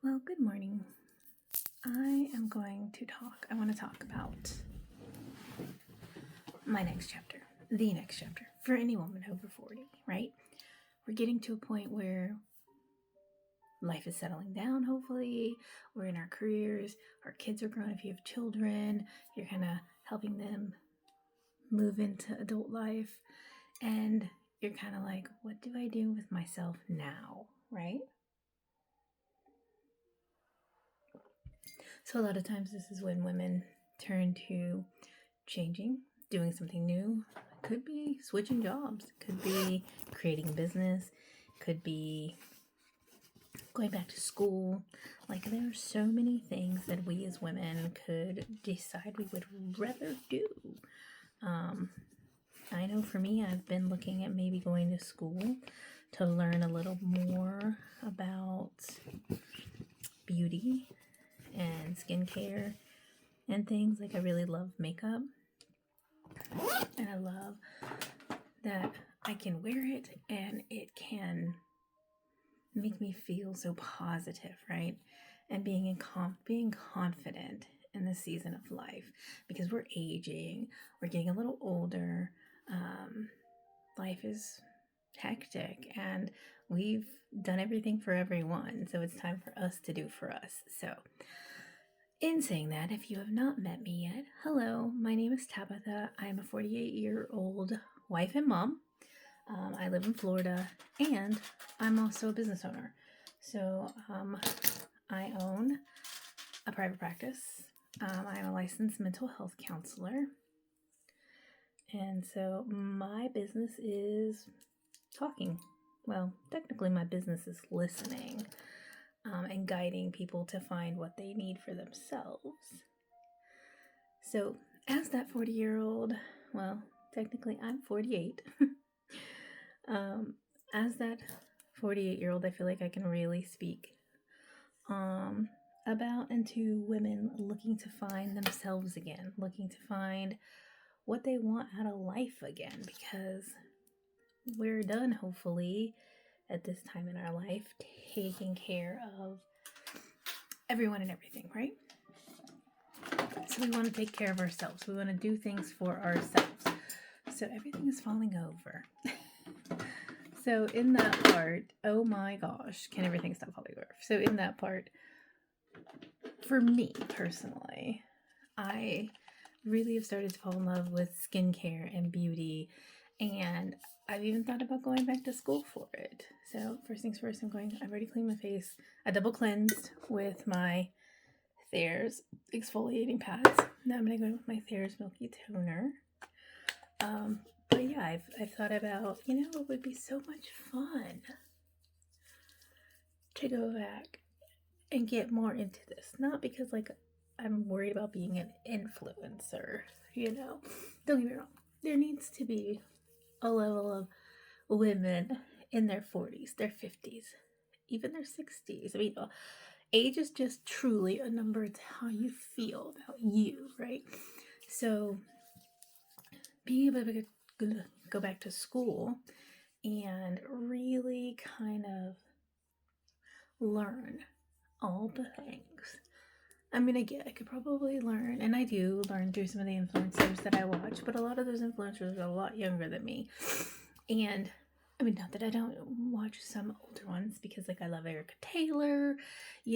Well, good morning. I want to talk about my next chapter, the next chapter for any woman over 40, right? We're getting to a point where life is settling down, hopefully. We're in our careers, our kids are grown. If you have children, you're kind of helping them move into adult life. And you're kind of like, what do I do with myself now, right? So a lot of times this is when women turn to changing, doing something new. Could be switching jobs, could be creating a business, could be going back to school. Like, there are so many things that we as women could decide we would rather do. I know for me, I've been looking at maybe going to school to learn a little more about beauty and skincare and things. Like, I really love makeup, and I love that I can wear it and it can make me feel so positive, right? And being confident in the season of life, because we're aging, we're getting a little older. Life is hectic, and we've done everything for everyone, so it's time for us to do for us. So, in saying that, if you have not met me yet, hello, my name is Tabitha. I am a 48-year-old wife and mom. I live in Florida, and I'm also a business owner. So I own a private practice. I'm a licensed mental health counselor. And so my business is talking. Well, technically my business is listening and guiding people to find what they need for themselves. So as that 40-year-old, well, technically I'm 48. As that 48-year-old, I feel like I can really speak about and to women looking to find themselves again, looking to find what they want out of life again, because we're done, hopefully, at this time in our life, taking care of everyone and everything, right? So we want to take care of ourselves. We want to do things for ourselves. So everything is falling over. So in that part, oh my gosh, can everything stop falling over? So in that part, for me personally, I really have started to fall in love with skincare and beauty, and I've even thought about going back to school for it. So first things first, I've already cleaned my face. I double cleansed with my Thayer's exfoliating pads. Now I'm going to go with my Thayer's Milky Toner. But yeah, I've thought about, it would be so much fun to go back and get more into this. Not because, I'm worried about being an influencer, Don't get me wrong. There needs to be a level of women in their 40s, their 50s, even their 60s. I mean, age is just truly a number. It's how you feel about you, right? So being able to go back to school and really kind of learn all the things. I mean, I could probably learn, and I do learn through some of the influencers that I watch, but a lot of those influencers are a lot younger than me. And I mean, not that I don't watch some older ones, because I love Erica Taylor, but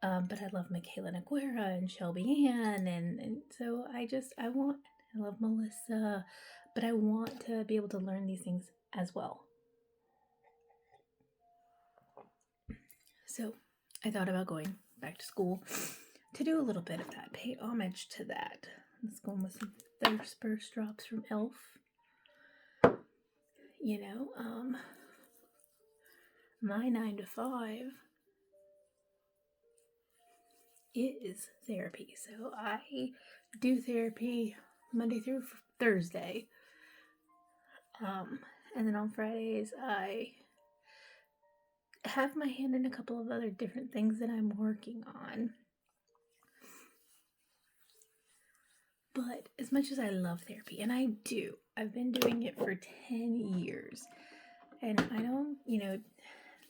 I love Michaela Naguera and Shelby Ann, and so I love Melissa, but I want to be able to learn these things as well. So I thought about going back to school to do a little bit of that, pay homage to that. Let's go with some Thirst Burst drops from e.l.f. My 9 to 5 is therapy. So I do therapy Monday through Thursday. And then on Fridays, I have my hand in a couple of other different things that I'm working on. But as much as I love therapy, and I've been doing it for 10 years. And I don't,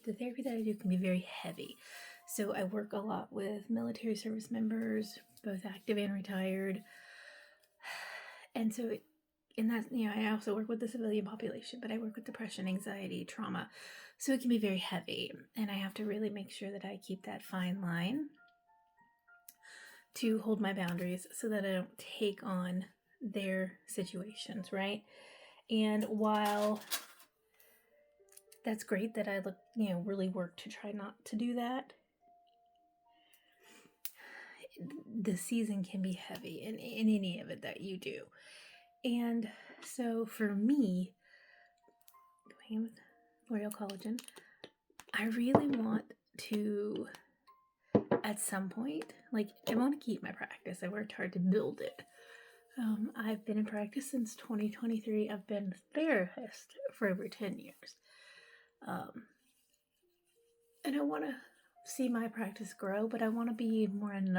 the therapy that I do can be very heavy. So I work a lot with military service members, both active and retired. And so in that, I also work with the civilian population, but I work with depression, anxiety, trauma. So it can be very heavy. And I have to really make sure that I keep that fine line to hold my boundaries so that I don't take on their situations, right? And while that's great that I really work to try not to do that, the season can be heavy in any of it that you do. And so for me, going with L'Oreal Collagen, I really want to, at some point, I want to keep my practice. I worked hard to build it. I've been in practice since 2023. I've been a therapist for over 10 years. And I want to see my practice grow, but I want to be more in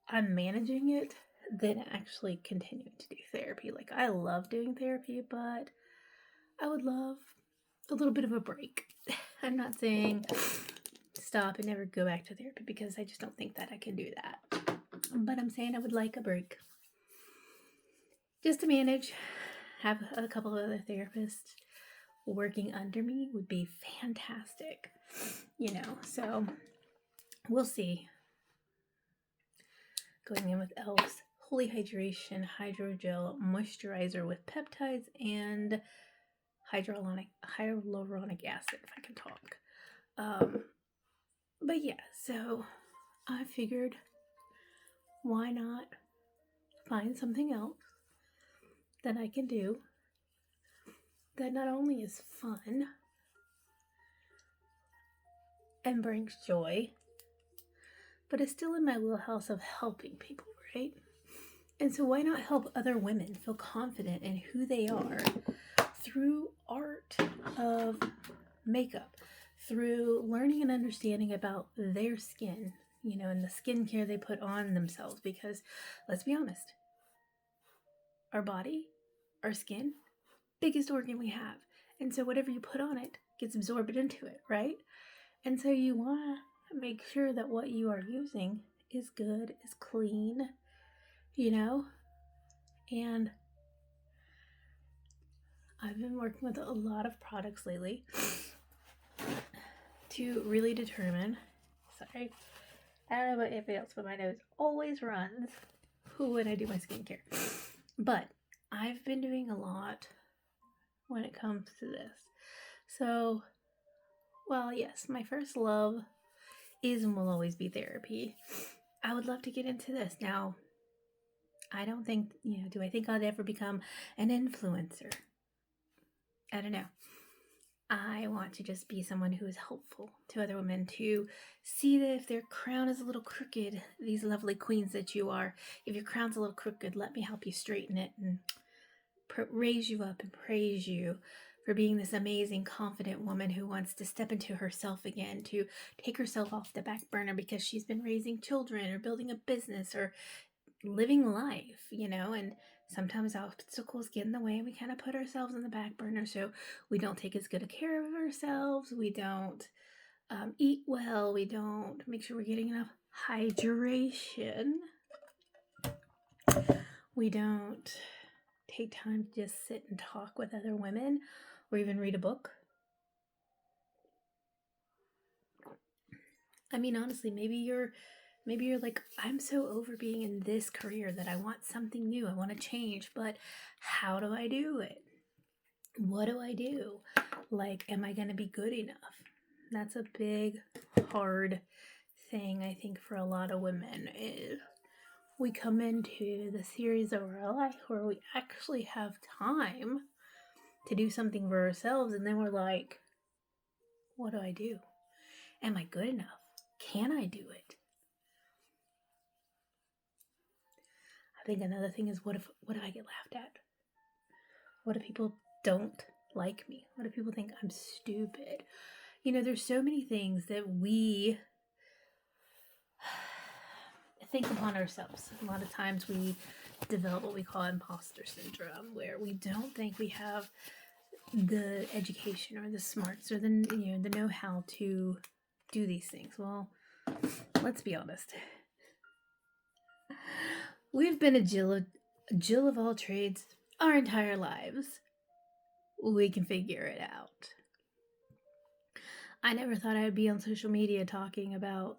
I'm managing it than actually continuing to do therapy. I love doing therapy, but I would love a little bit of a break. I'm not saying stop and never go back to therapy because I just don't think that I can do that. But I'm saying I would like a break. Just to manage, have a couple of other therapists working under me would be fantastic. So we'll see. Going in with e.l.f.'s Holy Hydration Hydrogel Moisturizer with peptides and hyaluronic acid, if I can talk. But yeah, so I figured, why not find something else that I can do that not only is fun and brings joy, but is still in my wheelhouse of helping people, right? And so why not help other women feel confident in who they are through art of makeup, through learning and understanding about their skin, and the skincare they put on themselves. Because let's be honest, our body, our skin, biggest organ we have. And so whatever you put on it gets absorbed into it, right? And so you want to make sure that what you are using is good, is clean, and I've been working with a lot of products lately to really determine, sorry, I don't know about anybody else, but my nose always runs when I do my skincare. But I've been doing a lot when it comes to this. So, well, yes, my first love is and will always be therapy. I would love to get into this. Now, I don't think, do I think I'd ever become an influencer? I don't know. I want to just be someone who is helpful to other women to see that if their crown is a little crooked, these lovely queens that you are, if your crown's a little crooked, let me help you straighten it and raise you up and praise you for being this amazing, confident woman who wants to step into herself again, to take herself off the back burner because she's been raising children or building a business or living life, and sometimes obstacles get in the way and we kind of put ourselves on the back burner, so we don't take as good a care of ourselves, we don't eat well, we don't make sure we're getting enough hydration, we don't take time to just sit and talk with other women or even read a book. I mean, honestly, maybe you're like, I'm so over being in this career that I want something new. I want to change, but how do I do it? What do I do? Am I going to be good enough? That's a big, hard thing, I think, for a lot of women. Is we come into the series of our life where we actually have time to do something for ourselves, and then we're like, what do I do? Am I good enough? Can I do it? I think another thing is, what if I get laughed at? What if people don't like me? What if people think I'm stupid? There's so many things that we think upon ourselves. A lot of times we develop what we call imposter syndrome, where we don't think we have the education or the smarts or the know-how to do these things? Well, let's be honest. We've been a Jill of all trades our entire lives. We can figure it out. I never thought I'd be on social media talking about,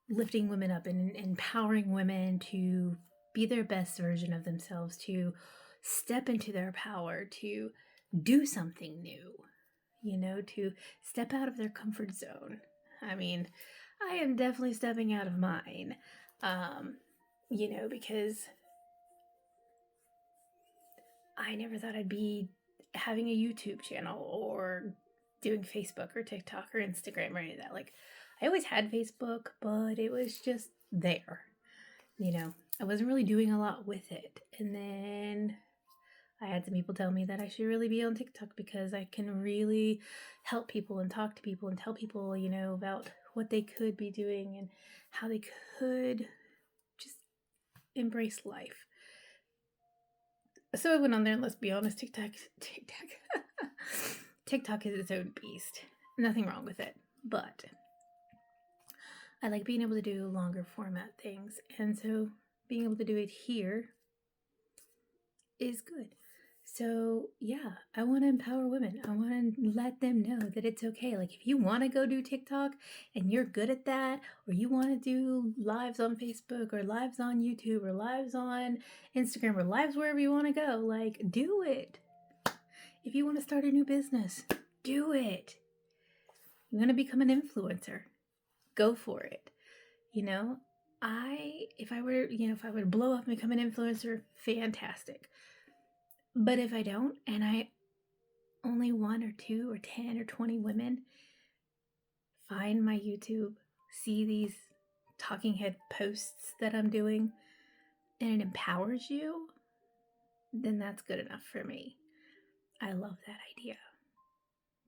lifting women up and empowering women to be their best version of themselves, to step into their power, to do something new, to step out of their comfort zone. I mean, I am definitely stepping out of mine, because I never thought I'd be having a YouTube channel or doing Facebook or TikTok or Instagram or any of that. Like, I always had Facebook, but it was just there. I wasn't really doing a lot with it. And then I had some people tell me that I should really be on TikTok because I can really help people and talk to people and tell people, about what they could be doing and how they could just embrace life. So I went on there, and let's be honest, TikTok is its own beast. Nothing wrong with it, but I like being able to do longer format things, and so being able to do it here is good. So yeah, I want to empower women. I want to let them know that it's okay. Like, if you want to go do TikTok and you're good at that, or you want to do lives on Facebook or lives on YouTube or lives on Instagram or lives wherever you want to go, like, do it. If you want to start a new business, do it. You want to become an influencer, go for it. If I were to blow up and become an influencer, fantastic. But if I don't, and I only 1 or 2 or 10 or 20 women find my YouTube, see these talking head posts that I'm doing, and it empowers you, then that's good enough for me. I love that idea.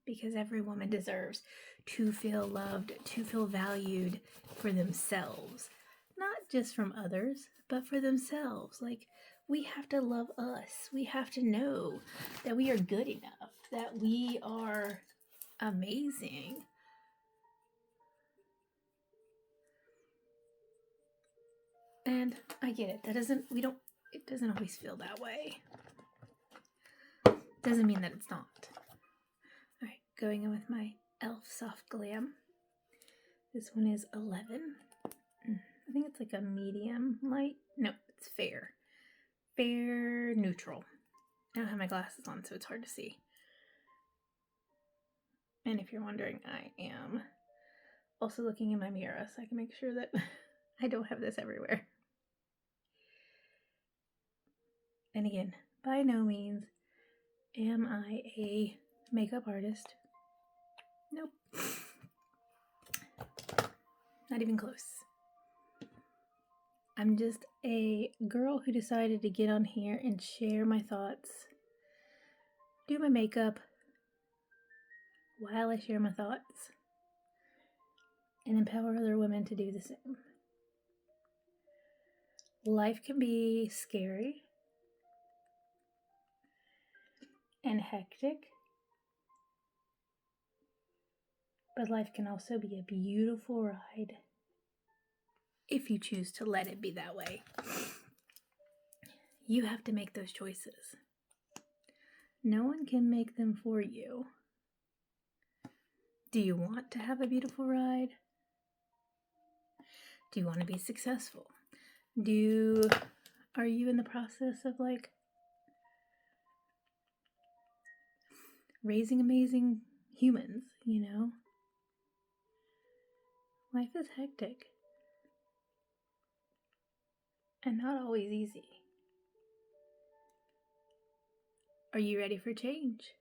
Because every woman deserves to feel loved, to feel valued for themselves. Not just from others, but for themselves. Like, we have to love us. We have to know that we are good enough, that we are amazing. And I get it. It doesn't always feel that way. Doesn't mean that it's not. Alright, going in with my e.l.f. Soft Glam. This one is 11. I think it's like a medium light. No, it's fair. Fair neutral. I don't have my glasses on, so it's hard to see. And if you're wondering, I am also looking in my mirror so I can make sure that I don't have this everywhere. And again, by no means am I a makeup artist. Nope. Not even close. I'm just a girl who decided to get on here and share my thoughts, do my makeup while I share my thoughts, and empower other women to do the same. Life can be scary and hectic, but life can also be a beautiful ride if you choose to let it be that way. You have to make those choices. No one can make them for you. Do you want to have a beautiful ride? Do you want to be successful? Are you in the process of raising amazing humans, Life is hectic. And not always easy. Are you ready for change?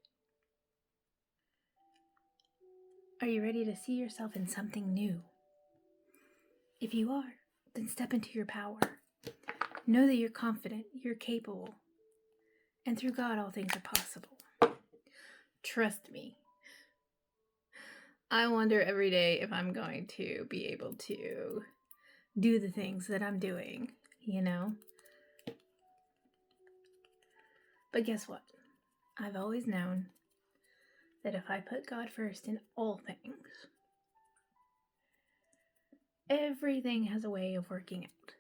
Are you ready to see yourself in something new? If you are, then step into your power. Know that you're confident, you're capable, and through God all things are possible. Trust me. I wonder every day if I'm going to be able to do the things that I'm doing, But guess what? I've always known that if I put God first in all things, everything has a way of working out.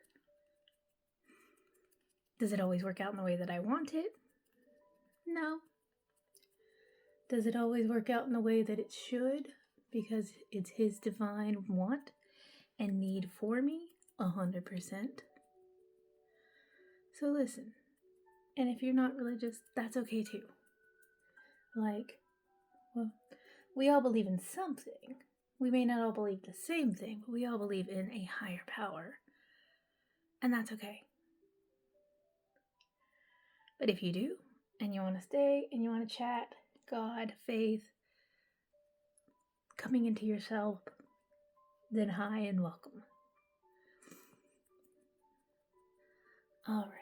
Does it always work out in the way that I want it? No. Does it always work out in the way that it should? Because it's His divine want and need for me? 100%. So listen. And if you're not religious, that's okay too. Like, well, we all believe in something. We may not all believe the same thing, but we all believe in a higher power. And that's okay. But if you do, and you want to stay, and you want to chat, God, faith, coming into yourself, then hi and welcome. All right.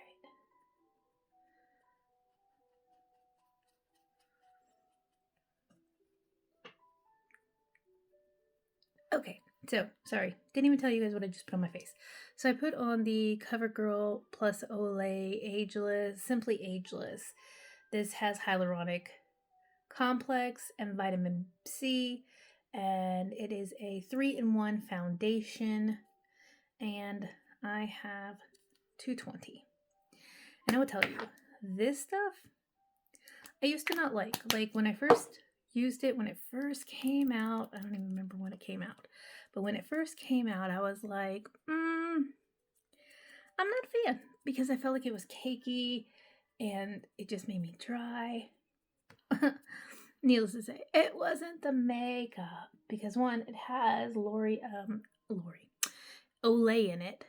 Okay, so, sorry, didn't even tell you guys what I just put on my face. So I put on the CoverGirl Plus Olay Ageless, Simply Ageless. This has hyaluronic complex and vitamin C, and it is a 3-in-1 foundation, and I have 220. And I will tell you, this stuff, I used to not like when I first used it, when it first came out. I don't even remember when it came out, but when it first came out, I was like, I'm not a fan, because I felt like it was cakey and it just made me dry. Needless to say, it wasn't the makeup, because one, it has Olay in it,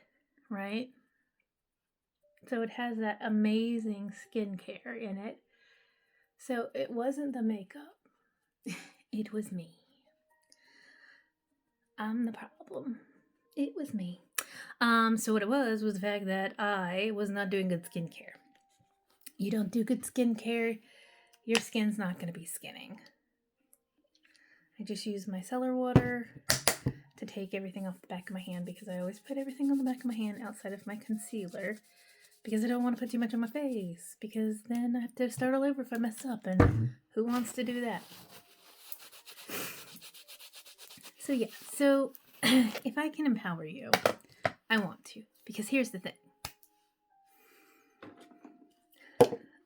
right? So it has that amazing skincare in it. So it wasn't the makeup. It was me. I'm the problem. It was me. So what it was the fact that I was not doing good skincare. You don't do good skincare, your skin's not going to be skinning. I just use my micellar water to take everything off the back of my hand, because I always put everything on the back of my hand outside of my concealer, because I don't want to put too much on my face, because then I have to start all over if I mess up, and who wants to do that? So yeah, so if I can empower you, I want to, because here's the thing.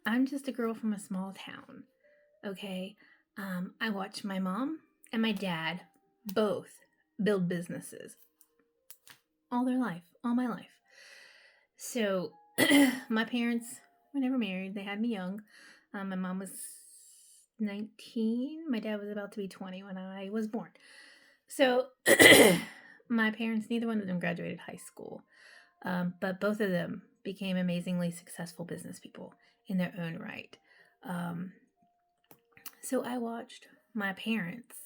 I'm just a girl from a small town, okay? I watch my mom and my dad both build businesses all their life, all my life. So my parents were never married. They had me young. My mom was 19. My dad was about to be 20 when I was born. So my parents, neither one of them graduated high school. But both of them became amazingly successful business people in their own right. So I watched my parents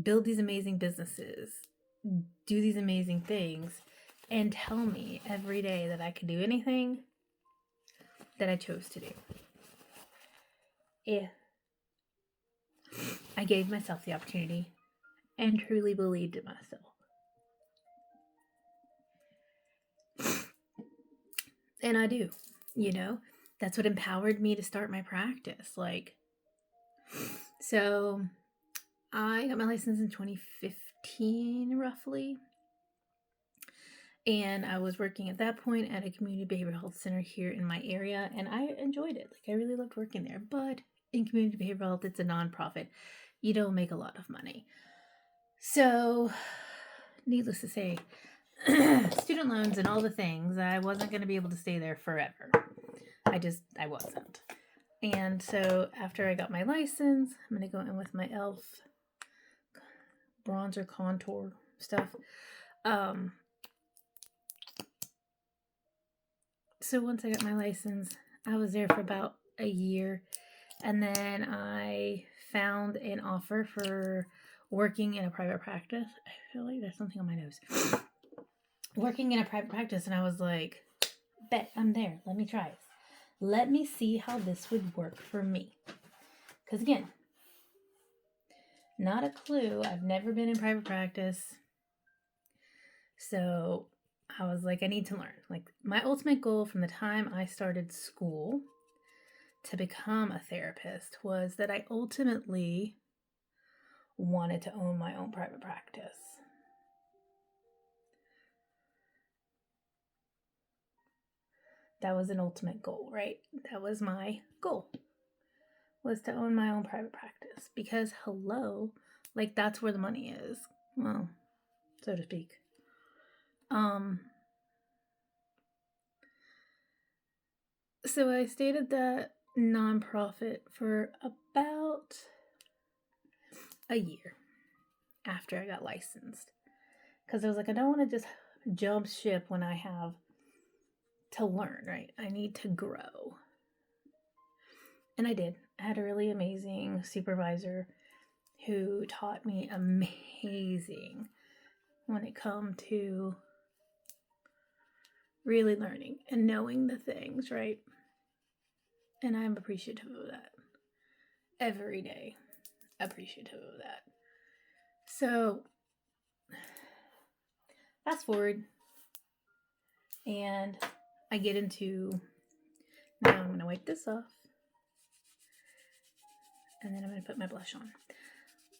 build these amazing businesses, do these amazing things, and tell me every day that I could do anything that I chose to do. If I gave myself the opportunity and truly believed in myself. And I do, that's what empowered me to start my practice. So I got my license in 2015, roughly. And I was working at that point at a community behavioral health center here in my area, and I enjoyed it. I really loved working there. But in community behavioral health, it's a nonprofit. You don't make a lot of money. So, needless to say, student loans and all the things, I wasn't going to be able to stay there forever. I wasn't. And so after I got my license, I'm going to go in with my e.l.f. bronzer contour stuff. So once I got my license, I was there for about a year. And then I found an offer for working in a private practice. I feel like there's something on my nose. Working in a private practice, and I was like, bet, I'm there. Let me try it. Let me see how this would work for me. Because again, not a clue. I've never been in private practice. So I was like, I need to learn. Like, my ultimate goal from the time I started school to become a therapist was that I ultimately wanted to own my own private practice. That was an ultimate goal, right? That was my goal, was to own my own private practice, because hello, like that's where the money is. Well, so to speak. So I stayed at that nonprofit for about a year after I got licensed, because I was like, I don't want to just jump ship when I have to learn, right? I need to grow. And I did. I had a really amazing supervisor who taught me amazing when it come to really learning and knowing the things, right? And I'm appreciative of that. Every day, appreciative of that. So, fast forward, and I get into, now I'm going to wipe this off, and then I'm going to put my blush on.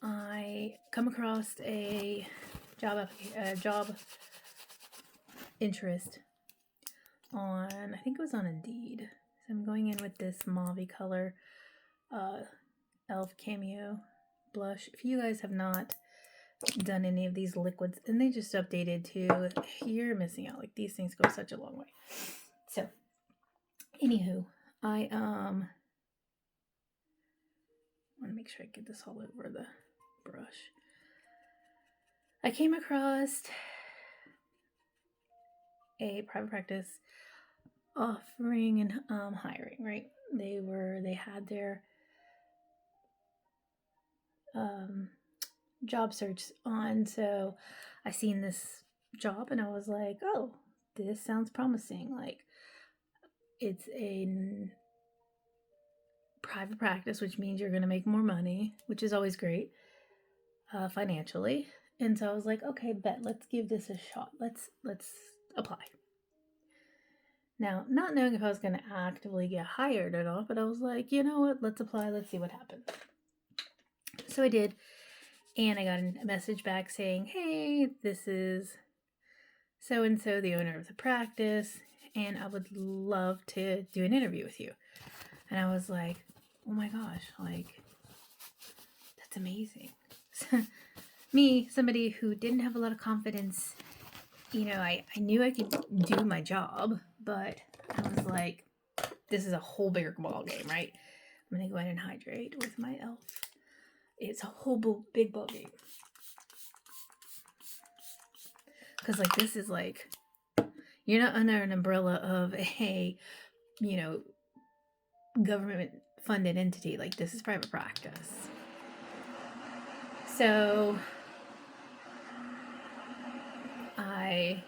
I come across a job interest on, I think it was on Indeed. So I'm going in with this mauve color e.l.f. Cameo blush. If you guys have not done any of these liquids, and they just updated too, you're missing out. Like, these things go such a long way. So, anywho, I want to make sure I get this all over the brush. I came across a private practice offering and hiring, right? They had their job search on, so I seen this job and I was like, oh, this sounds promising. Like, it's a private practice, which means you're going to make more money, which is always great financially. And so I was like, okay, bet, let's give this a shot. Let's apply. Now, not knowing if I was going to actively get hired or not, but I was like, you know what, let's apply, let's see what happens. So I did, and I got a message back saying, hey, this is so-and-so, the owner of the practice, and I would love to do an interview with you. And I was like, oh my gosh, like, that's amazing. Me, somebody who didn't have a lot of confidence, you know, I knew I could do my job, but I was like, this is a whole bigger ball game, right? I'm going to go ahead and hydrate with my e.l.f. It's a whole big ball game. Because, like, this is like, you're not under an umbrella of a, you know, government-funded entity. Like, this is private practice. So I,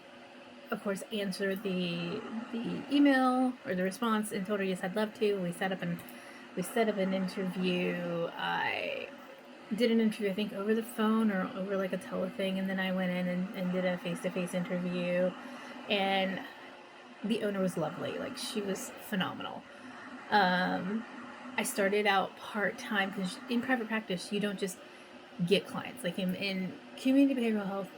of course, answered the email or the response and told her yes, I'd love to. We set up an interview. I did an interview, I think, over the phone or over like a telething, and then I went in and did a face-to-face interview, and the owner was lovely. Like, she was phenomenal. I started out part-time because in private practice you don't just get clients. Like in community behavioral health,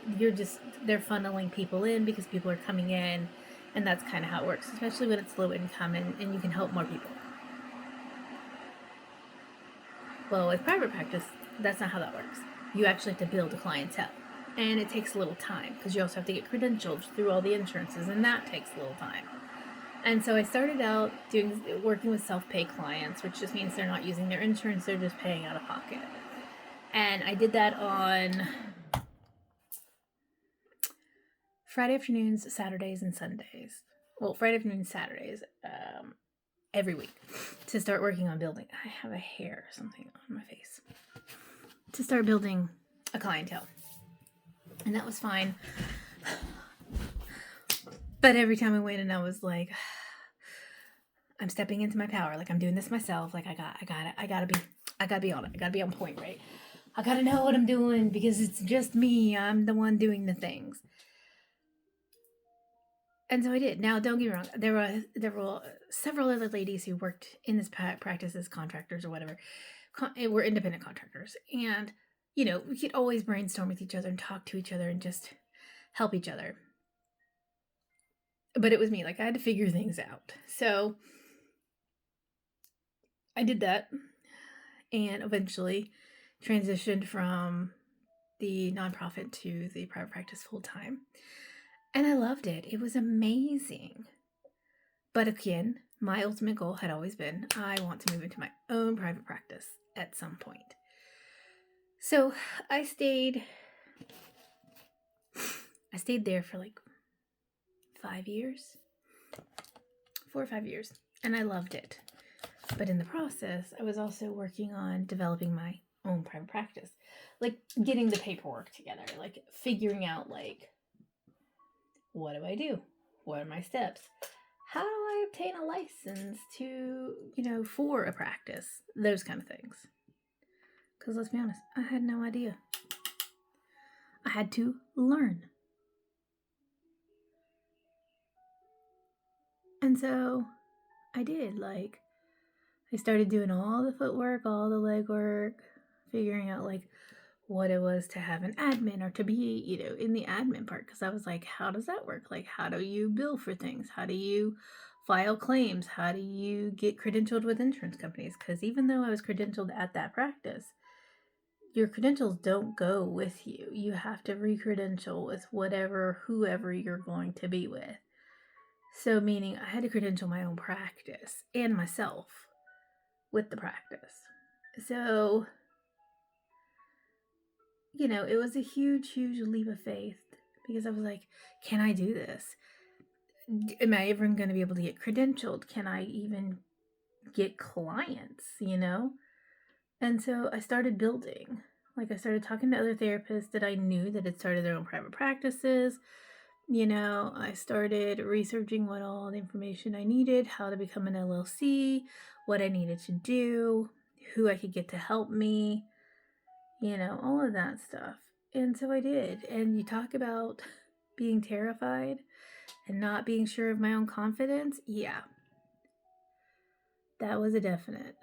they're funneling people in because people are coming in, and that's kind of how it works, especially when it's low income and you can help more people. Well, with private practice, that's not how that works. You actually have to build a clientele, and it takes a little time because you also have to get credentialed through all the insurances, and that takes a little time. And so I started out working with self-pay clients, which just means they're not using their insurance, they're just paying out of pocket. And I did that on Friday afternoons, Saturdays, and Sundays. Well, Friday afternoons, Saturdays, every week, to start working on building. I have a hair or something on my face. To start building a clientele. And that was fine. But every time I went and I was like, I'm stepping into my power. Like, I'm doing this myself. Like, I gotta be on it. I gotta be on point, right? I gotta know what I'm doing because it's just me. I'm the one doing the things. And so I did. Now, don't get me wrong. There were several other ladies who worked in this practice as contractors or whatever. Were independent contractors. And, you know, we could always brainstorm with each other and talk to each other and just help each other. but it was me. Like I had to figure things out. So I did that and eventually transitioned from the nonprofit to the private practice full time. And I loved it. It was amazing. But again, my ultimate goal had always been I want to move into my own private practice at some point. So I stayed there for like 5 years, 4 or 5 years, and I loved it. But in the process, I was also working on developing my own private practice, like getting the paperwork together, like figuring out like, what do I do? What are my steps? How do I obtain a license to, for a practice? Those kind of things. Because let's be honest, I had no idea. I had to learn. And so I did. Like, I started doing all the footwork, all the legwork, figuring out like what it was to have an admin or to be, in the admin part. Because I was like, how does that work? Like, how do you bill for things? How do you file claims? How do you get credentialed with insurance companies? Because even though I was credentialed at that practice, your credentials don't go with you. You have to re-credential with whoever you're going to be with. So meaning I had to credential my own practice and myself with the practice. So, it was a huge, huge leap of faith because I was like, can I do this? Am I ever going to be able to get credentialed? Can I even get clients, And so I started building. Like I started talking to other therapists that I knew that had started their own private practices. I started researching what all the information I needed, how to become an LLC, what I needed to do, who I could get to help me, all of that stuff. And so I did. And you talk about being terrified and not being sure of my own confidence. Yeah, that was a definite.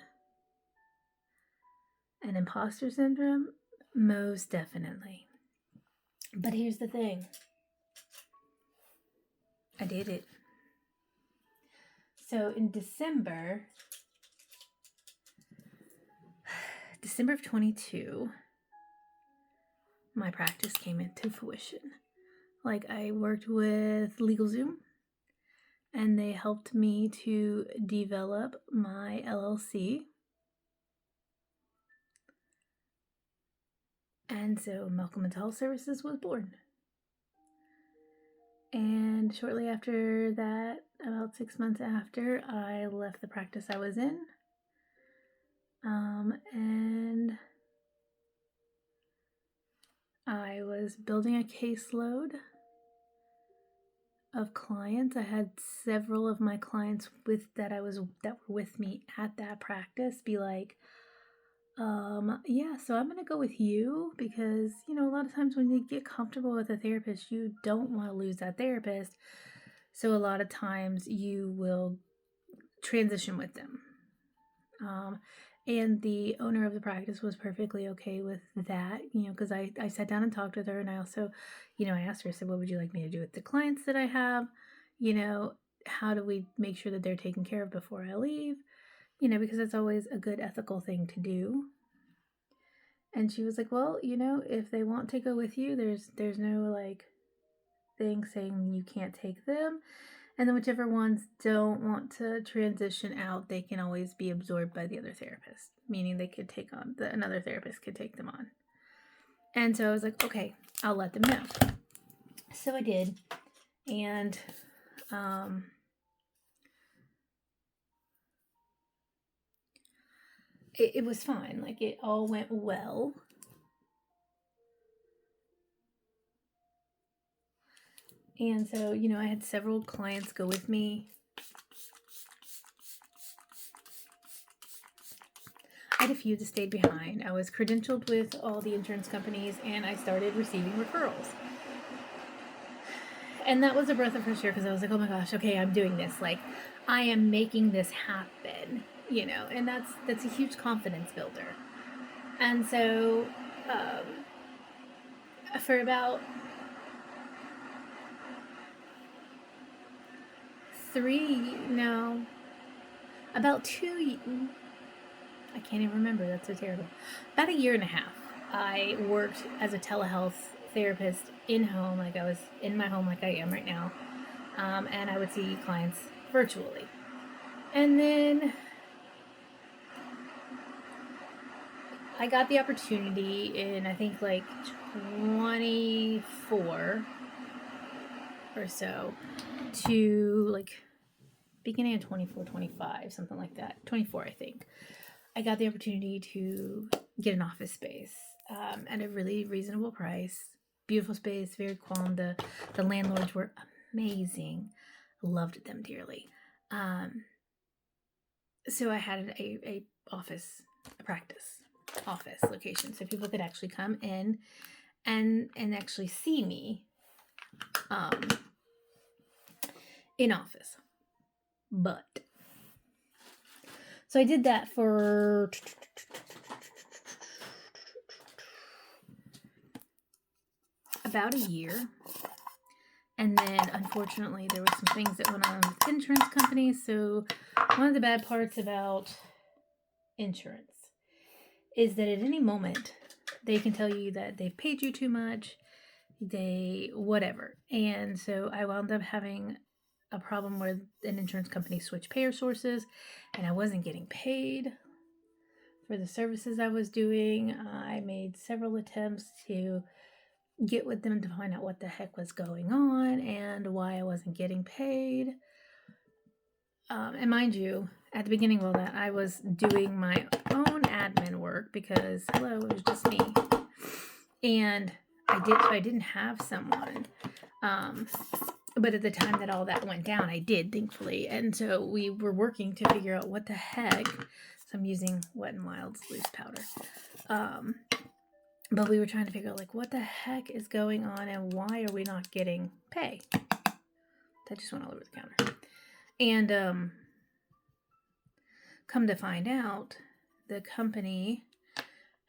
And imposter syndrome, most definitely. But here's the thing. I did it. So in December of 22, my practice came into fruition. Like I worked with LegalZoom and they helped me to develop my LLC. And so Malcolm Mental Health Services was born. And shortly after that, about 6 months after, I left the practice I was in. And I was building a caseload of clients. I had several of my clients that were with me at that practice be like, yeah, so I'm gonna go with you because, a lot of times when you get comfortable with a therapist, you don't want to lose that therapist. So a lot of times you will transition with them. And the owner of the practice was perfectly okay with that, because I sat down and talked with her, and I also, I asked her, I said, what would you like me to do with the clients that I have? How do we make sure that they're taken care of before I leave? Because it's always a good ethical thing to do. And she was like, well, if they want to go with you, there's no like thing saying you can't take them. And then whichever ones don't want to transition out, they can always be absorbed by the other therapist, meaning they could take on, another therapist could take them on. And so I was like, okay, I'll let them know. So I did. And it was fine. Like it all went well. And so, I had several clients go with me. I had a few that stayed behind. I was credentialed with all the insurance companies and I started receiving referrals. And that was a breath of fresh air because I was like, oh my gosh, okay, I'm doing this. Like, I am making this happen, and that's a huge confidence builder. And so, for about about 2, I can't even remember, that's so terrible. About a year and a half, I worked as a telehealth therapist in-home, like I was in my home like I am right now, and I would see clients virtually. And then I got the opportunity in, I think, like 24 or so, to like beginning of 24, 25, something like that. 24, I think. I got the opportunity to get an office space at a really reasonable price. Beautiful space, very calm. The landlords were amazing. Loved them dearly. So I had a practice office location, so people could actually come in and actually see me in office. But so I did that for about a year. And then, unfortunately, there were some things that went on with insurance companies. So one of the bad parts about insurance is that at any moment, they can tell you that they've paid you too much, whatever. And so I wound up having a problem where an insurance company switched payer sources, and I wasn't getting paid for the services I was doing. I made several attempts to get with them to find out what the heck was going on and why I wasn't getting paid. And mind you, at the beginning of all that, I was doing my own admin work because, hello, it was just me. And I didn't have someone. But at the time that all that went down, I did, thankfully. And so we were working to figure out what the heck. So I'm using Wet n Wild's loose powder. But we were trying to figure out, like, what the heck is going on and why are we not getting pay? That just went all over the counter. And come to find out, the company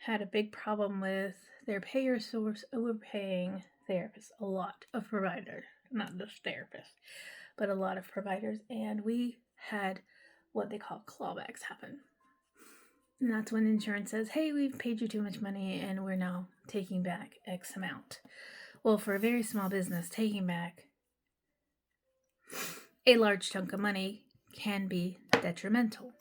had a big problem with their payer source overpaying therapists, a lot of providers, not just therapists, but a lot of providers. And we had what they call clawbacks happen. And that's when insurance says, hey, we've paid you too much money and we're now taking back X amount. Well, for a very small business, taking back a large chunk of money can be detrimental.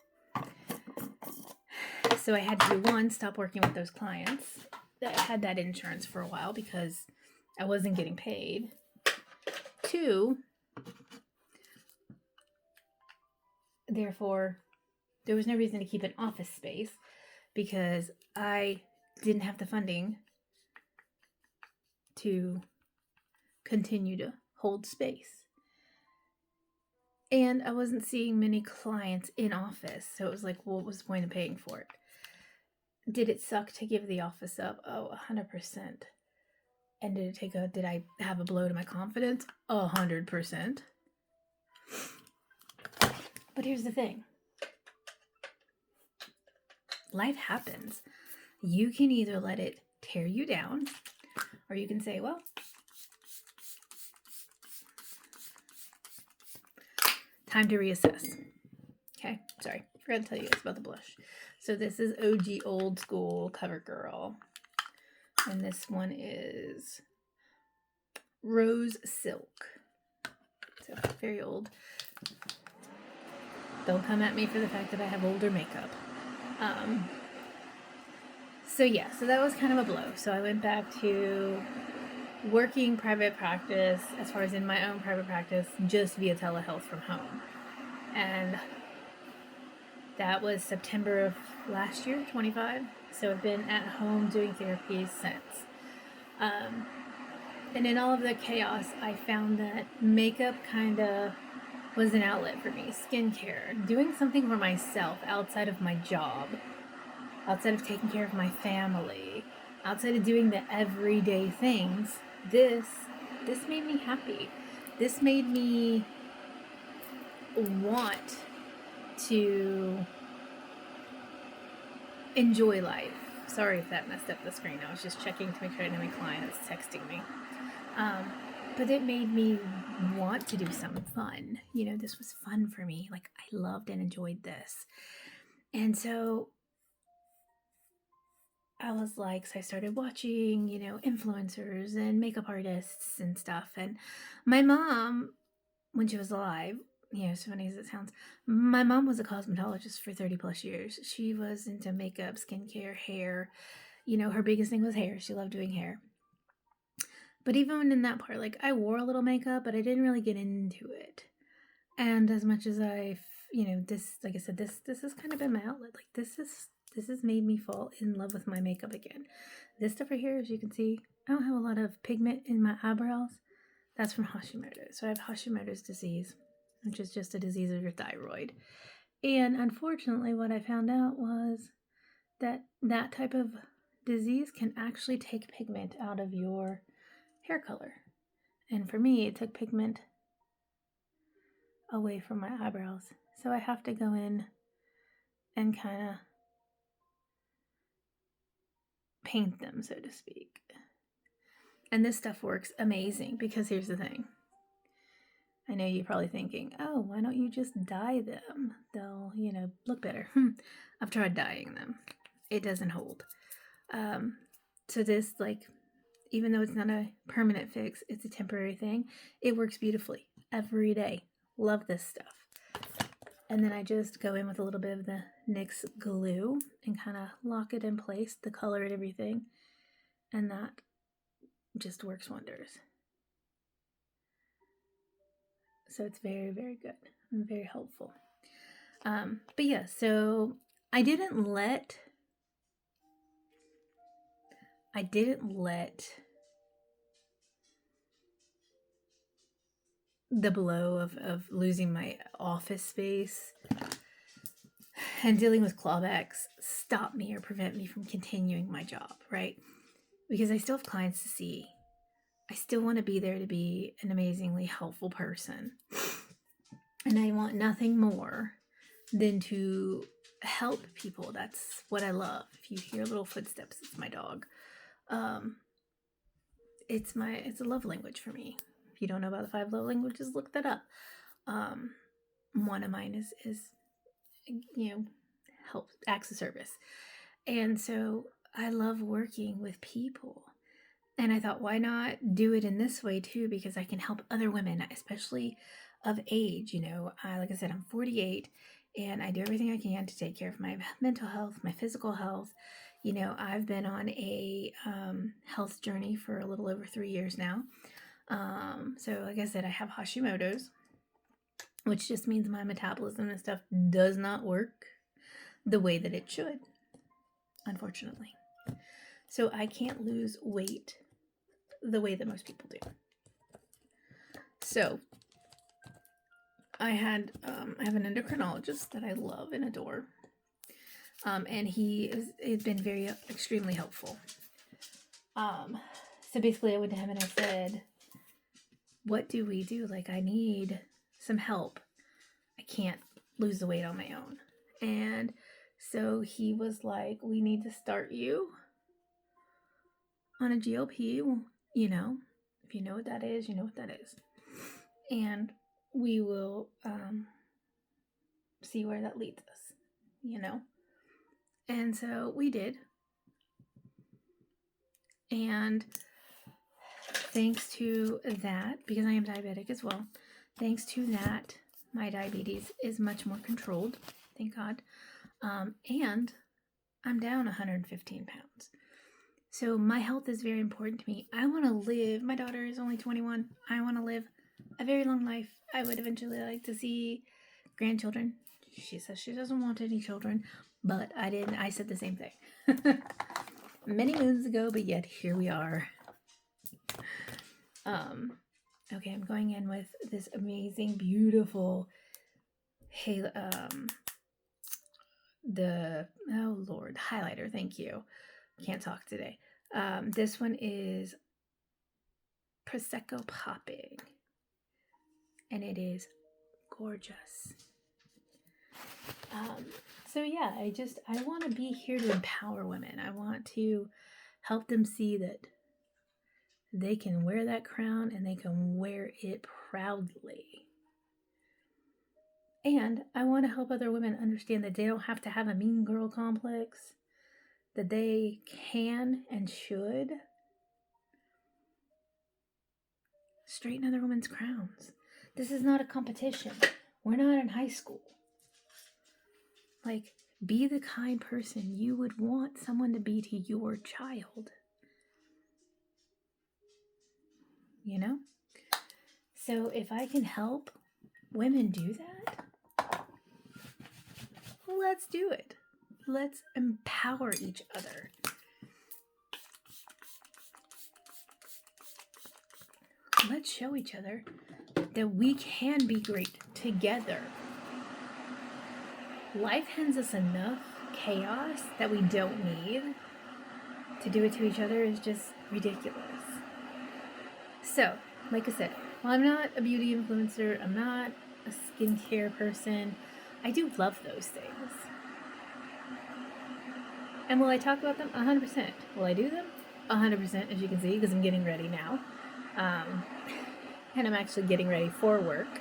So I had to, one, stop working with those clients that had that insurance for a while because I wasn't getting paid. Two, therefore, there was no reason to keep an office space because I didn't have the funding to continue to hold space. And I wasn't seeing many clients in office, so it was like, well, what was the point of paying for it? Did it suck to give the office up? Oh, 100%. And did I have a blow to my confidence? 100%. But here's the thing. Life happens. You can either let it tear you down, or you can say, well, time to reassess. Okay, sorry, forgot to tell you guys about the blush. So this is OG Old School CoverGirl, and this one is Rose Silk. So very old. Don't come at me for the fact that I have older makeup. So that was kind of a blow. So I went back to working private practice, as far as in my own private practice, just via telehealth from home. And that was September of last year, 25. So I've been at home doing therapy since. And in all of the chaos, I found that makeup kind of was an outlet for me. Skincare, doing something for myself outside of my job, outside of taking care of my family, outside of doing the everyday things. This made me happy. This made me want to enjoy life. Sorry if that messed up the screen. I was just checking to make sure I didn't have any clients texting me. but it made me want to do something fun. This was fun for me. Like, I loved and enjoyed this. And so I was like, so I started watching, influencers and makeup artists and stuff. And my mom, when she was alive, as funny as it sounds, my mom was a cosmetologist for 30 plus years. She was into makeup, skincare, hair. Her biggest thing was hair. She loved doing hair. But even in that part, like, I wore a little makeup, but I didn't really get into it. And as much as this, like I said, this has kind of been my outlet. Like, this has made me fall in love with my makeup again. This stuff right here, as you can see, I don't have a lot of pigment in my eyebrows. That's from Hashimoto's. So I have Hashimoto's disease, which is just a disease of your thyroid. And unfortunately, what I found out was that that type of disease can actually take pigment out of your hair color. And for me, it took pigment away from my eyebrows. So I have to go in and kind of paint them, so to speak. And this stuff works amazing because here's the thing. I know you're probably thinking, oh, why don't you just dye them? They'll, look better. I've tried dyeing them. It doesn't hold. So this, like, even though it's not a permanent fix, it's a temporary thing. It works beautifully every day. Love this stuff. And then I just go in with a little bit of the NYX glue and kind of lock it in place, the color and everything. And that just works wonders. So it's very, very good and very helpful. But yeah, so I didn't let the blow of losing my office space and dealing with clawbacks stop me or prevent me from continuing my job, right? Because I still have clients to see. I still want to be there to be an amazingly helpful person. And I want nothing more than to help people. That's what I love. If you hear little footsteps, it's my dog. It's a love language for me. If you don't know about the 5 love languages, look that up. One of mine is help, acts of service. And so I love working with people. And I thought, why not do it in this way too? Because I can help other women, especially of age. Like I said, I'm 48 and I do everything I can to take care of my mental health, my physical health. I've been on a health journey for a little over 3 years now. So like I said, I have Hashimoto's, which just means my metabolism and stuff does not work the way that it should, unfortunately. So I can't lose weight the way that most people do. So I have an endocrinologist that I love and adore. And he has been extremely helpful. So basically I went to him and I said, what do we do? Like, I need some help. I can't lose the weight on my own. And so he was like, we need to start you on a GLP, if you know what that is, you know what that is. And we will see where that leads us, And so we did. And thanks to that, because I am diabetic as well, thanks to that, my diabetes is much more controlled, thank God. And I'm down 115 pounds. So my health is very important to me. I want to live, my daughter is only 21. I want to live a very long life. I would eventually like to see grandchildren. She says she doesn't want any children, but I said the same thing. Many moons ago, but yet here we are. Okay, I'm going in with this amazing, beautiful, highlighter. Thank you. Can't talk today. This one is Prosecco Popping, and it is gorgeous. So yeah, I want to be here to empower women. I want to help them see that they can wear that crown and they can wear it proudly. And I want to help other women understand that they don't have to have a mean girl complex, that they can and should straighten other women's crowns. This is not a competition. We're not in high school. Like, be the kind person you would want someone to be to your child. You know? So if I can help women do that, let's do it. Let's empower each other. Let's show each other that we can be great together. Life hands us enough chaos that we don't need. To do it to each other is just ridiculous. So, like I said, while I'm not a beauty influencer, I'm not a skincare person, I do love those things. And will I talk about them? 100%. Will I do them? 100%, as you can see, because I'm getting ready now. And I'm actually getting ready for work.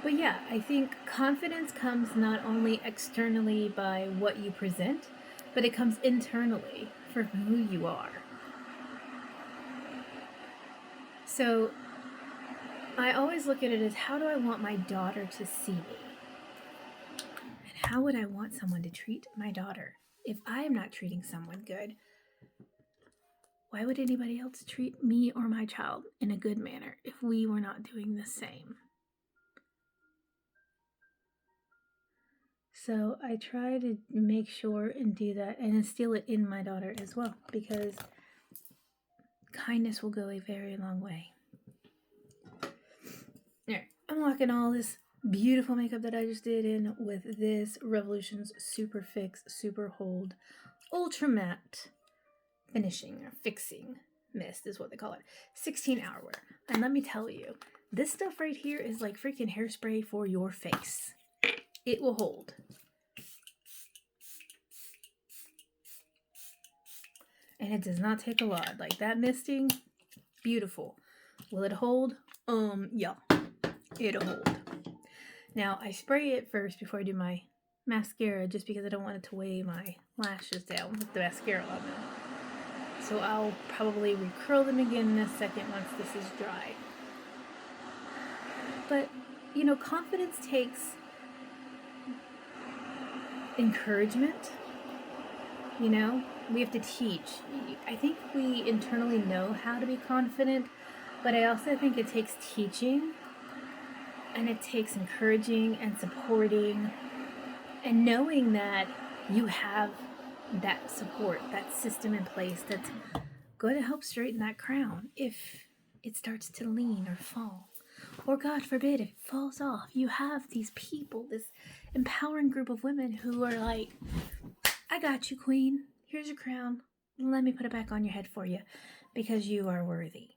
But yeah, I think confidence comes not only externally by what you present, but it comes internally for who you are. So I always look at it as, how do I want my daughter to see me? And how would I want someone to treat my daughter? If I am not treating someone good, why would anybody else treat me or my child in a good manner if we were not doing the same? So I try to make sure and do that and instill it in my daughter as well, because kindness will go a very long way. Alright, I'm walking all this beautiful makeup that I just did in with this Revolution's Super Fix Super Hold Ultra Matte Finishing or Fixing Mist is what they call it. 16-hour wear. And let me tell you, this stuff right here is like freaking hairspray for your face. It will hold. And it does not take a lot. Like that misting, beautiful. Will it hold? Yeah. It'll hold. Now, I spray it first before I do my mascara just because I don't want it to weigh my lashes down with the mascara on them. So I'll probably recurl them again in a second once this is dry. But, you know, confidence takes encouragement. You know, we have to teach. I think we internally know how to be confident, but I also think it takes teaching, and it takes encouraging and supporting and knowing that you have that support, that system in place that's going to help straighten that crown if it starts to lean or fall. Or God forbid, if it falls off, you have these people, this empowering group of women who are like, I got you, queen. Here's your crown. Let me put it back on your head for you because you are worthy.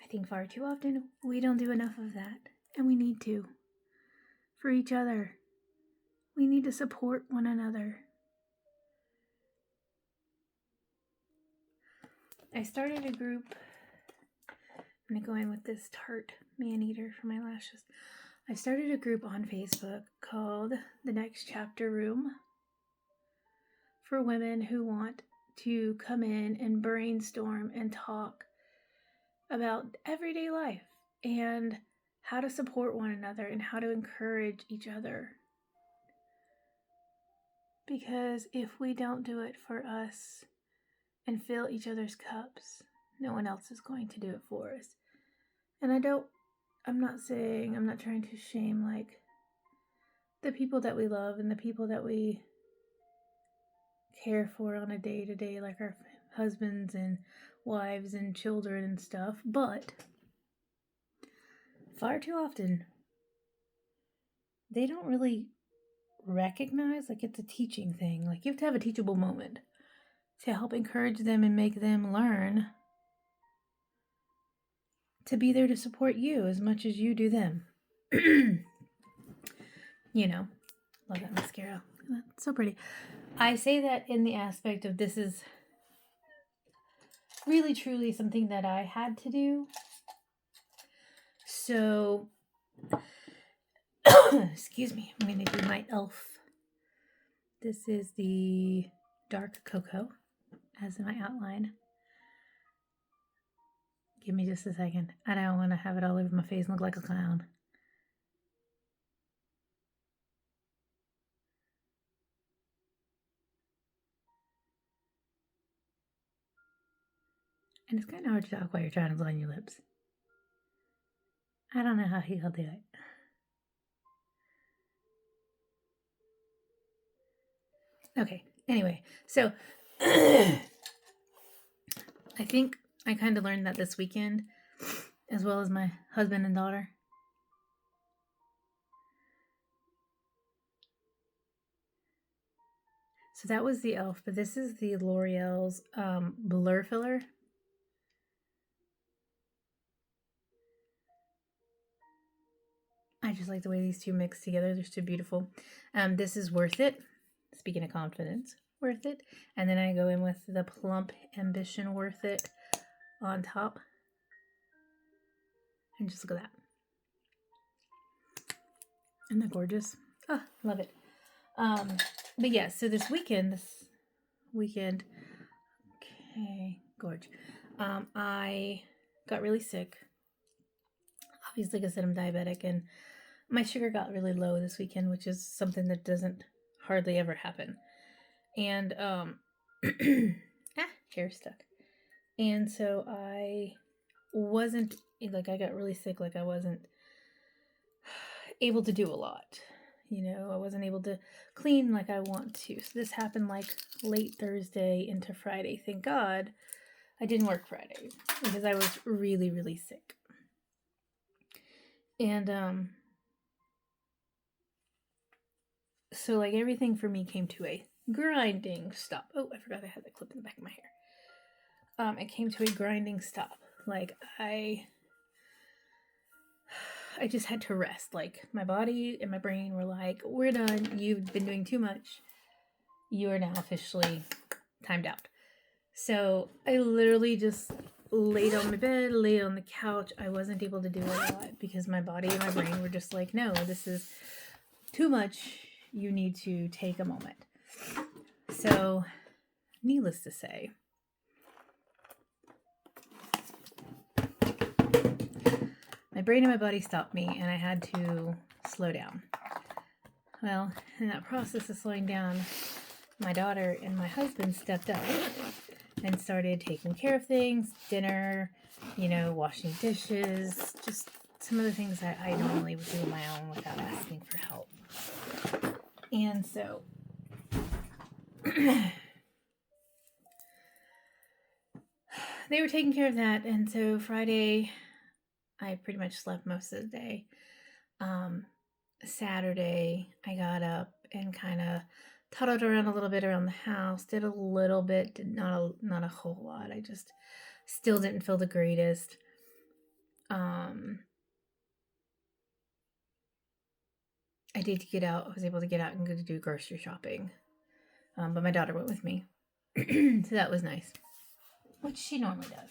I think far too often we don't do enough of that, and we need to. For each other. We need to support one another. I started a group. I'm going to go in with this Tarte Man-Eater for my lashes. I started a group on Facebook called The Next Chapter Room for women who want to come in and brainstorm and talk about everyday life and how to support one another and how to encourage each other. Because if we don't do it for us and fill each other's cups, no one else is going to do it for us. And I'm not trying to shame like the people that we love and the people that we care for on a day-to-day, like our husbands and wives and children and stuff, but far too often they don't really recognize, like, it's a teaching thing. Like, you have to have a teachable moment to help encourage them and make them learn to be there to support you as much as you do them. You know, love that mascara. That's so pretty. I say that in the aspect of this is really truly something that I had to do. So, excuse me, I'm going to do my elf. This is the dark cocoa as my outline. Give me just a second. I don't want to have it all over my face and look like a clown. And it's kind of hard to talk while you're trying to line your lips. I don't know how he'll do it. Okay, anyway, so I think I kind of learned that this weekend, as well as my husband and daughter. So that was the elf, but this is the L'Oreal's Blur Filler. I just like the way these two mix together. They're so beautiful. This is Worth It. Speaking of confidence, Worth It. And then I go in with the Plump Ambition Worth It on top. And just look at that. Isn't that gorgeous? Oh, love it. But yeah, so this weekend, okay, gorge. I got really sick. Obviously, like I said, I'm diabetic, and my sugar got really low this weekend, which is something that doesn't hardly ever happen. And hair stuck. And so I wasn't like, I got really sick, like I wasn't able to do a lot. You know, I wasn't able to clean like I want to. So this happened like late Thursday into Friday. Thank God I didn't work Friday because I was really, really sick. And so like everything for me came to a grinding stop. Oh, I forgot I had that clip in the back of my hair. It came to a grinding stop. Like I just had to rest. Like my body and my brain were like, we're done. You've been doing too much. You are now officially timed out. So I literally just laid on my bed, laid on the couch. I wasn't able to do a lot because my body and my brain were just like, no, this is too much. You need to take a moment. So, needless to say, my brain and my body stopped me and I had to slow down. Well, in that process of slowing down, my daughter and my husband stepped up and started taking care of things, dinner, washing dishes, just some of the things that I normally would do on my own without asking for help. And so they were taking care of that. And so Friday, I pretty much slept most of the day. Saturday, I got up and kind of toddled around a little bit around the house, did a little bit, not a whole lot. I just still didn't feel the greatest. I did get out. I was able to get out and go to do grocery shopping. But my daughter went with me. So that was nice. Which she normally does.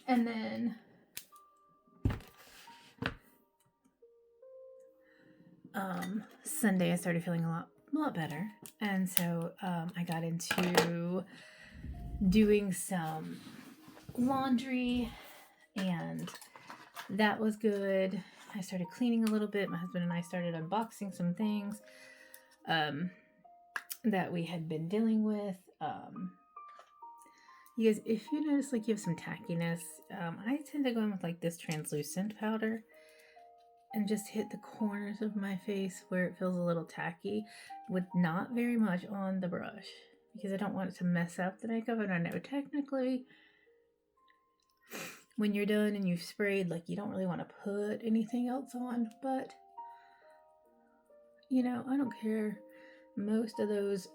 And then Sunday I started feeling a lot better. And so I got into doing some laundry, and that was good. I started cleaning a little bit. My husband and I started unboxing some things that we had been dealing with. You guys, if you notice like you have some tackiness, I tend to go in with like this translucent powder and just hit the corners of my face where it feels a little tacky, with not very much on the brush, because I don't want it to mess up the makeup. And I know technically when you're done and you've sprayed, like you don't really want to put anything else on, but I don't care. Most of those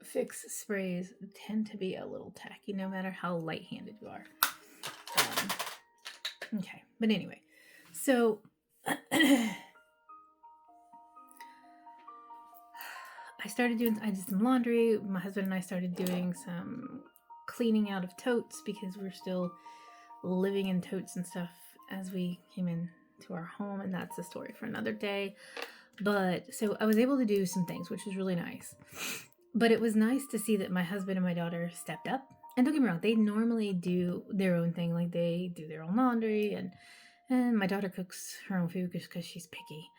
fix sprays tend to be a little tacky no matter how light-handed you are. Okay, but anyway, so I I did some laundry. My husband and I started doing some cleaning out of totes because we're still living in totes and stuff as we came in to our home, and that's a story for another day. But so I was able to do some things, which was really nice. But it was nice to see that my husband and my daughter stepped up. And don't get me wrong, they normally do their own thing, like they do their own laundry, and my daughter cooks her own food because she's picky.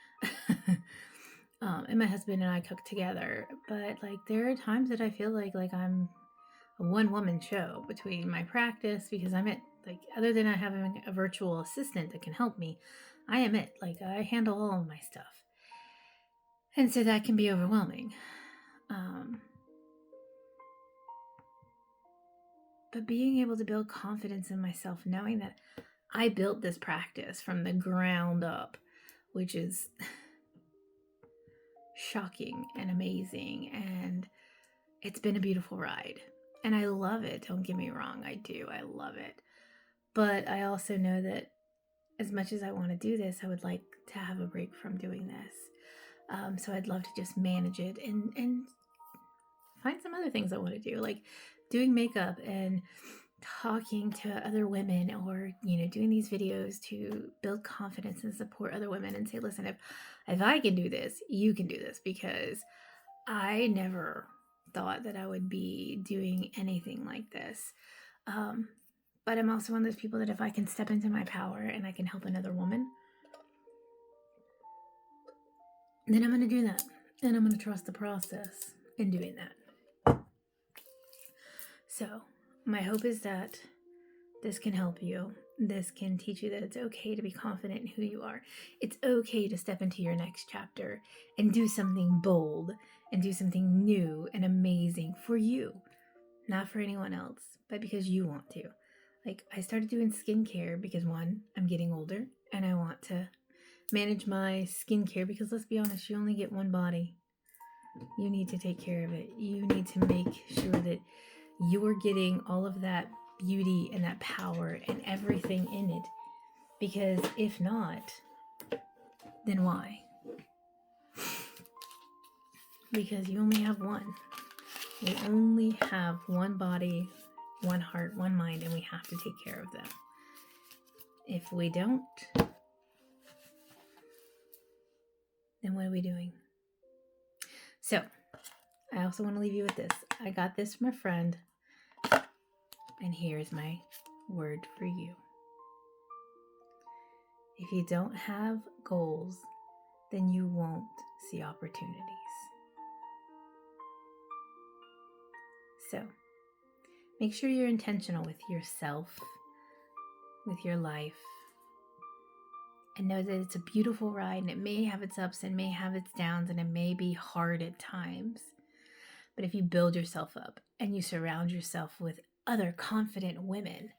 And my husband and I cook together. But like there are times that I feel like I'm a one-woman show between my practice, because I'm it. Like, other than I having a virtual assistant that can help me, I am it. Like, I handle all of my stuff. And so that can be overwhelming. But being able to build confidence in myself, knowing that I built this practice from the ground up, which is shocking and amazing. And it's been a beautiful ride. And I love it. Don't get me wrong. I do. I love it. But I also know that as much as I want to do this, I would like to have a break from doing this. So I'd love to just manage it and find some other things I want to do, like doing makeup and talking to other women, or doing these videos to build confidence and support other women and say, listen, if I can do this, you can do this, because I never thought that I would be doing anything like this. But I'm also one of those people that if I can step into my power and I can help another woman, then I'm going to do that. And I'm going to trust the process in doing that. So my hope is that this can help you. This can teach you that it's okay to be confident in who you are. It's okay to step into your next chapter and do something bold and do something new and amazing for you. Not for anyone else, but because you want to. Like, I started doing skincare because, one, I'm getting older and I want to manage my skincare, because let's be honest, you only get one body. You need to take care of it. You need to make sure that you're getting all of that beauty and that power and everything in it. Because if not, then why? Because you only have one. We only have one body, one heart, one mind, and we have to take care of them. If we don't, then what are we doing? So, I also want to leave you with this. I got this from a friend, and here's my word for you. If you don't have goals, then you won't see opportunities. So, make sure you're intentional with yourself, with your life, and know that it's a beautiful ride, and it may have its ups and may have its downs, and it may be hard at times. But if you build yourself up and you surround yourself with other confident women,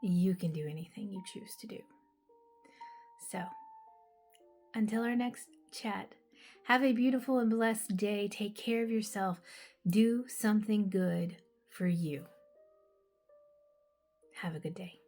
you can do anything you choose to do. So, until our next chat, have a beautiful and blessed day. Take care of yourself. Do something good for you. Have a good day.